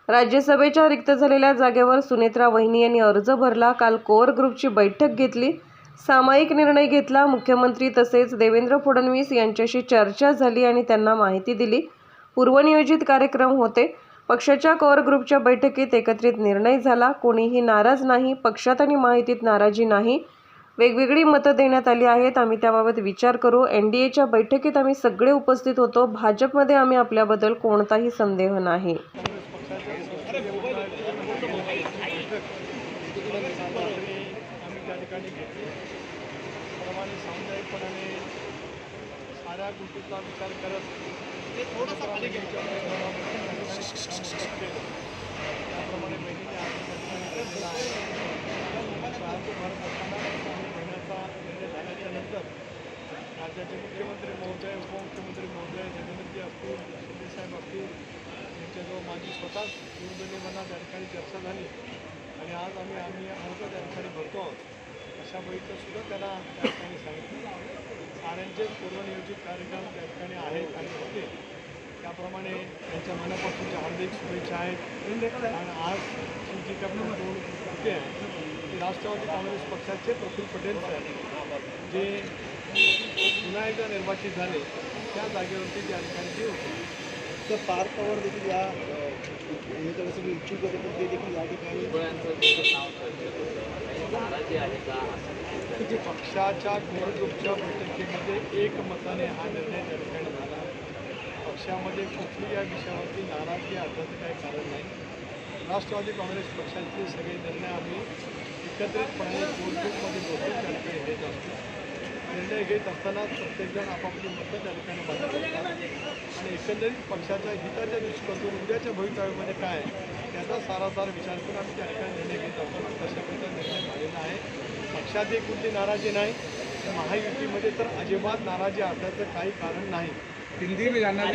राज्यसभेच्या रिक्त झालेल्या जागेवर सुनेत्रा वहिनी यांनी अर्ज भरला। काल कोअर ग्रुपची बैठक घेतली, सामायिक निर्णय घेतला। मुख्यमंत्री तसेच देवेंद्र फडणवीस यांच्याशी चर्चा झाली आणि त्यांना माहिती दिली। पूर्वनियोजित कार्यक्रम होते। पक्षाच्या कोअर ग्रुपच्या बैठकीत एकत्रित निर्णय झाला। कोणीही नाराज नाही, पक्षात आणि माहितीत नाराजी नाही। वेगवेगळी मतं देण्यात आली आहेत, आम्ही त्याबाबत विचार करू। एनडीएच्या बैठकीत आम्ही सगळे उपस्थित होतो। भाजपमध्ये आम्ही आपल्याबद्दल कोणताही संदेह नाही। साऱ्या गोष्टीचा विचार करत ते थोडासा खाली घ्यायचं त्याप्रमाणे बहिणीने घेण्याचा निर्णय झाल्याच्या नंतर राज्याचे मुख्यमंत्री महोदय, उपमुख्यमंत्री महोदय देवेंद्रजी असतील, शिंदेसाहेब असतील, यांच्याजवळ माझी स्वतःच दूरध्वनी मना त्या ठिकाणी चर्चा झाली आणि आज आम्ही अर्ज त्या ठिकाणी भरतो आहोत। अशा बैठक सुद्धा त्याला त्या ठिकाणी सांगितलं। साऱ्यांचेच पूर्वनियोजित कार्यक्रम त्या ठिकाणी आहेत आणि होते, त्याप्रमाणे त्यांच्या मनापासूनच्या हार्दिक शुभेच्छा आहेत। आणि आज जी काही निवडणूक होते आहे ती राष्ट्रवादी काँग्रेस पक्षाचे प्रफुल्ल पटेल साहेब जे पुन्हा एकदा निर्वाचित झाले त्या जागेवरती त्या ठिकाणी ते होते। तर पार्थ पवार देखील या उमेदवारासाठी इच्छुक होते, पण ते देखील या ठिकाणी नाराजी आहे का? पक्षाच्या कोर ग्रुपच्या बैठकीमध्ये एकमताने हा निर्णय त्या ठिकाणी झाला। पक्षामध्ये कुठली या विषयावरती नाराजगी असण्याचं काही कारण नाही। राष्ट्रवादी काँग्रेस पक्षाचे सगळे निर्णय आम्ही एकत्रितपणे कोर ग्रुपमध्ये बसून त्या ठिकाणी घेत असतो। निर्णय घेत असताना प्रत्येकजण आपापली मतं त्या ठिकाणी मांडत असतात आणि एकंदरीत पक्षाच्या हिताच्या दृष्टीकोनातून उद्याच्या भवितव्यामध्ये काय त्याचा सारासार विचार करून आम्ही त्या ठिकाणी निर्णय घेत असतो। तशा प्रकारचा निर्णय झालेला आहे। पक्षातही कुठली नाराजी नाही, महायुतीमध्ये तर अजिबात नाराजी असण्याचं काही कारण नाही। हिंदी में जानना